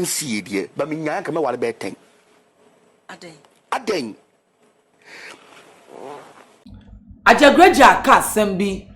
see dear, but me yan come what about 10. A day. Arjagurajah ka sembi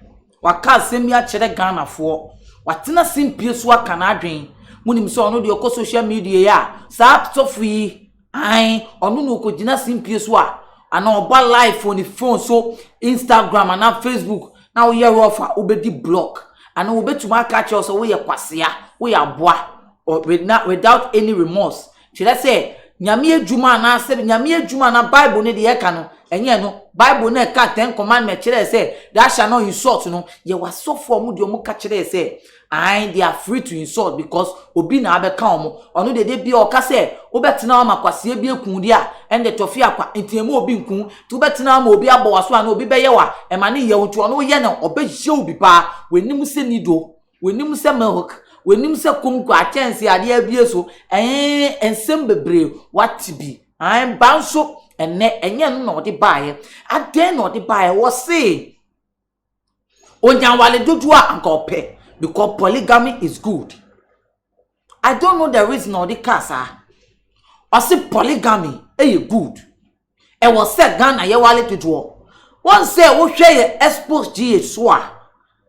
waka sembi a chere Ghana for watina simpie so aka na adwen munim so ono de okọ social media ya sa sofi ai ono no ko gina simpie so a ana oba live on the phone so Instagram and Facebook na wo ye rofa obedi block ana obetuma catch us so we ye kwasea we aboa without any remorse. Should I say nyame adwuma na se nyame adwuma na Bible ne de ye ka no enye no Bible na ka 10 commandment kire say that shall not insult no ye was so for mu de omu ka kire say they are free to insult because obi na abeka omo ono de bi o ka say obetena ma kwase bi ekun di a and the tofi akwa entiemu obi nkun tu betena ma obi abawaso ana obi beye wa e ma ne ye wotu ono ye na obehye obi pa wenim se nido wenim se milk wenim se kumku a chance ade abie so ensem bebre what be banso enne enye no de baaye aden no de baaye wo say onyanwale dodo a anka ope because polygamy is good. I don't know the reason or the cause I say polygamy good. E was said Ghana ye wale dodo one say wo hwe ye Xposed GH so a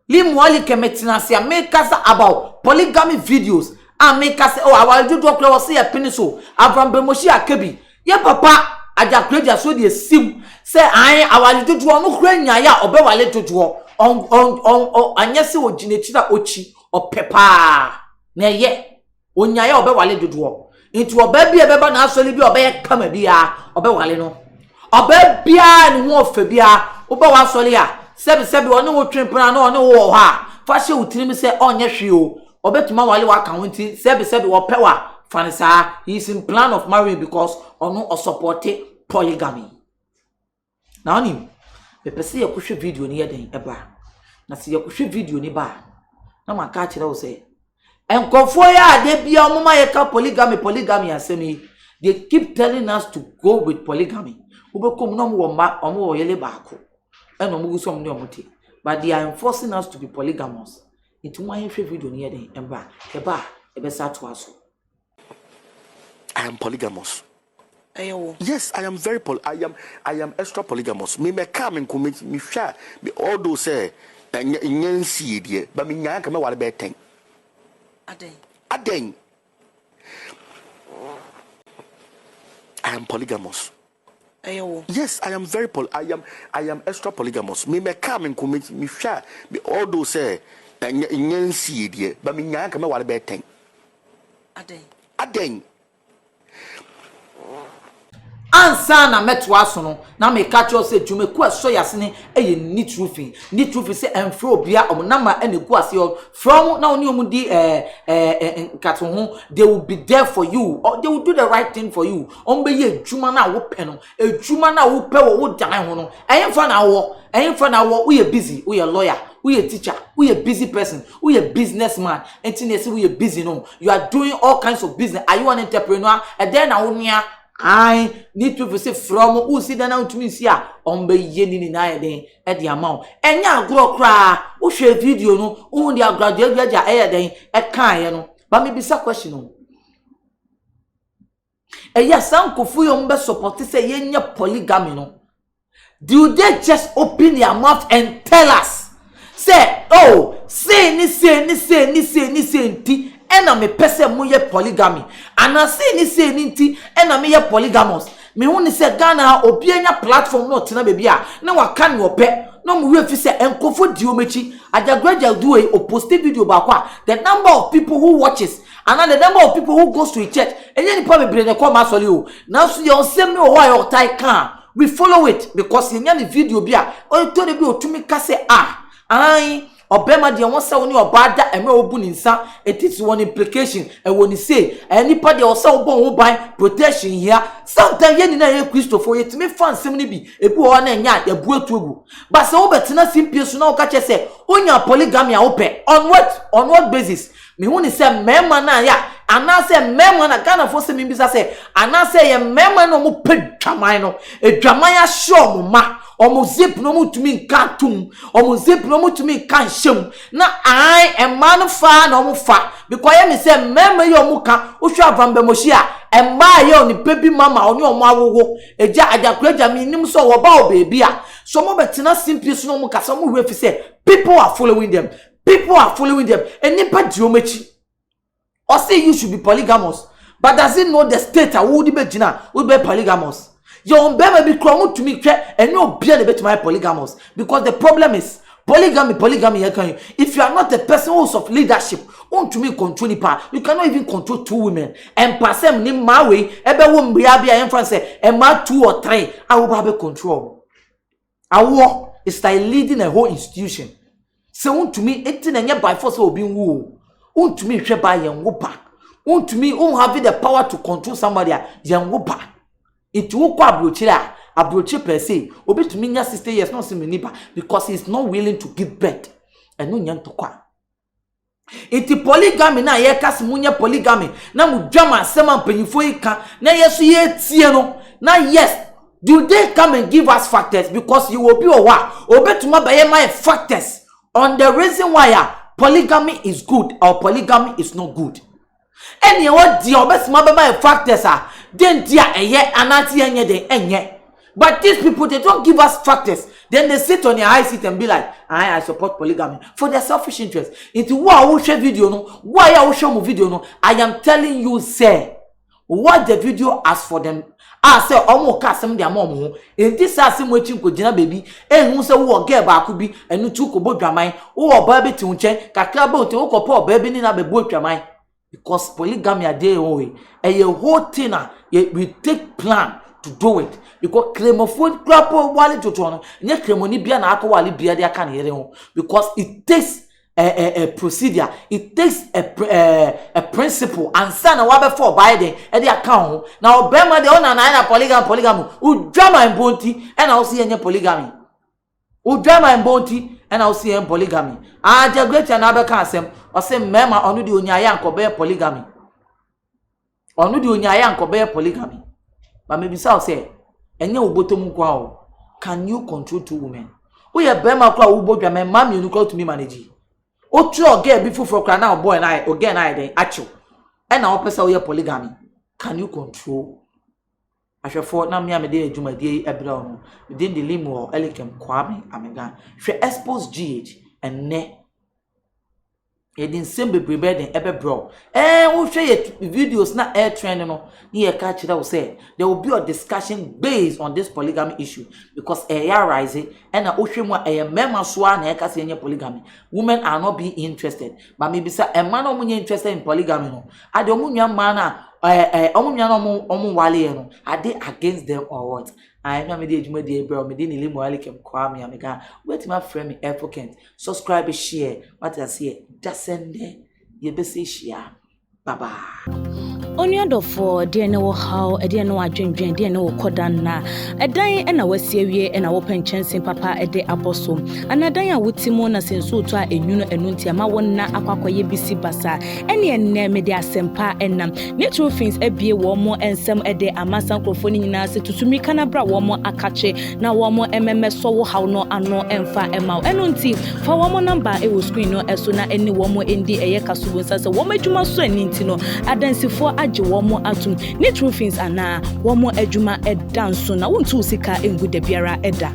limwali kemetina se make us about polygamy videos and make us awale dodo kro wo say e pini so Avrambemoshi akebi ye papa Arjagurajah so de sim say awale dodo no kro nya ya obewale dodo anyese oginechira ochi opepa na ye onya ya obewale dodo nti oba bia beba na asole bi oba kama bia obewale no oba bia ni ho ofa bia oba wa asole a sebi ono wo twempena na ono wo ha fa hye utirim se onye hwe o obetuma wale wa kan nti sebi wo pewa fanisa he is in plan of marrying because ono o support polygamy. Now ni pepese ye kuhwe video ni yeden eba na se ye kuhwe video ni ba na maka kire wo se enkofo ya de bia omuma ye ka polygamy asemi they keep telling us to go with polygamy ubekom no mo ma omo yele baako eno mo gusom ni omote but they are enforcing us to be polygamous. It one hwe video ni yeden eba ebe sa to aso. I am polygamous. Yes, I am very I am extra polygamous. Me come and come me share all those say nyansi die but me nyan come wale be 10. Aden. I am polygamous. Yes, I am very I am extra polygamous. Me come and come me share all those say nyansi die but me nyan come wale be 10. Aden. Ansa na meto aso no na me catch us say dwumeku aso yasene eye neat roofing say emfro obia omnama eneku ase from na oni omudi nkato ho they will be there for you or they will do the right thing for you ombe ye adwuma na wo pe no adwuma na wo pe wo dan ho no eyemfa na wo we busy we lawyer we a teacher we a busy person we a businessman entine say we a busy no you are doing all kinds of business. Are you an entrepreneur? And then na wonia I need to say from who see that now to me see on be yeni na eden e the amount enya agro kra wo hwe video no who the Arjagurajah e den e kan no but me be sa question no yes sankofu yo mbe support say yenya polygamy no do they just open their mouth and tell us say oh say ni nti ena me pese mo ye polygamy ana say ni nti ena me ye polygamous me hu ni say Ghana obi anya platform no tena be bia na waka ne ope no mo we fi say enkofo di omechi Arjagurajah do a post video ba kwa the number of people who watches and the number of people who goes to a church enye ni pa be bre ne kwa masole o na so ye onsem me o wa your tai kan we follow it because yenya ni video bia o to de bi otumi ka say obema de won se woni obada eme obu ni nsa it is one implication e woni say enipa de o se obon wo ban protection here sometimes ye ni na ye Christopher ye timi fan sem ni bi ebi o na nya ya bu atuogu but se wo betina simpie so na o ka che se onya polygamy a wo pe on what basis me hu ni se mema na ya ana se mema na Ghana for se mi bisa se ana se ye mema no mo pe dwaman no edwaman ya show mo ma omo zip no mutumi nka tum omo zip no mutumi nka nhyem na ai emma no fa na omo fa because ye me say mema ye omo ka ohwa avambemoshi a emma ye oni pebi mama oni omo awowo eja Arjagurajah mi nim so wo ba o baby a so mo betina simple so no mo ka so mo we fi say people are following them and nipa di omechi or say you should be polygamous but does it know the state a wo di be gina wo be polygamous your baby be kro to me and no be na be polygamous because the problem is polygamy if you are not a person who's of leadership to me control nipa you cannot even control 2 women and pasem ni ma we ebe wo mbia bia en france e ma 2 or 3 I will have control awo is like leading a whole institution so to me it na by force obi nwu to me hwe ba yen wo pa to me have the power to control somebody yen wo pa it will kwa abrochi per se obi to me nya 60 years no se me nipa because he is not willing to give birth and no nyan to kwa iti polygamy na ye kasi munya polygamy na mu dwama asema mpanyifo ika na yeso ye tie no na yes do they come and give us factors because you will be owa obetuma baye my factors on the reason why polygamy is good or polygamy is not good any what the obetuma be my factors are then dia eye anati enye den enye but these people they don't give us factors then they sit on their high seat and be like I support polygamy for their selfish interest into what I share video no why I show video no I am telling you say what the video asks for them I say omo ka asem de amom ho enti sa asem wachi ko gina baby ehun se wo ge ba ko bi enu tu ko bodwaman wo oba be ti unchen kakra ba ote wo ko pa oba bi ni na be bodwaman because polygamy ade o we a whole thing we take plan to do it because cremophone crapo wale to no nye cremoni bia na akọ wale bia de aka na yere ho because it takes a procedure it takes a principle and son wa be for Biden e de aka ho na obema de ona na polygamy udwama mbonti e na wo se yenye polygamy udwama mbonti e na wo se yenye polygamy Arjagurajah na be ka asem o se mema onu de onyaya nkobe polygamy onu de onyaya nkobe polygamy but maybe say say enye obotom kwa o can you control 2 women we ye bema kwa ubodwa me mami unu kwa to me manage o tro girl be for kra na boy na again I den acho e na opesa we polygamy can you control ahwefo na me amede adwumade ebra no within the limo elikem kwame amega hwe Xposed GH enne edin sembe breben ebe bro wo hwe ye videos na air trend no ni ye ka kira wo say there will be a discussion based on this polygamy issue because air rise and na wo hwe mu a mema so na ye ka se nye polygamy women are not being interested but maybe say a man no munye interested in polygamy no ade omunwa man na omunwa no omu wale no ade against them or what I know me dey adwuma dey bro me dey ni limo alikem kwa me amega wait my friend me advocate subscribe share what I say dasende ye be say share bye bye Oniadofo de ne wo haw de ne wo adwendwen de ne wo kodan na edan na wasiewie na wo penchensen papa de aboso anadan a wotimo na senso to a enwunu enunti ama wonna akwakoye bisi basa ene enne me de asempa enam natural things abie wo mo ensem de amasan krofo ni nyina se tutumi kana bra wo mo akache na wo mo emmeso wo haw no ano emfa ema enunti fa wo mo number e wo screen no eso na eni wo mo endi eye kaso wonsa se wo madwuma so aninti no adansifo aje womo atum natural things ana womo adwuma edanso na wontu sika engu da biara eda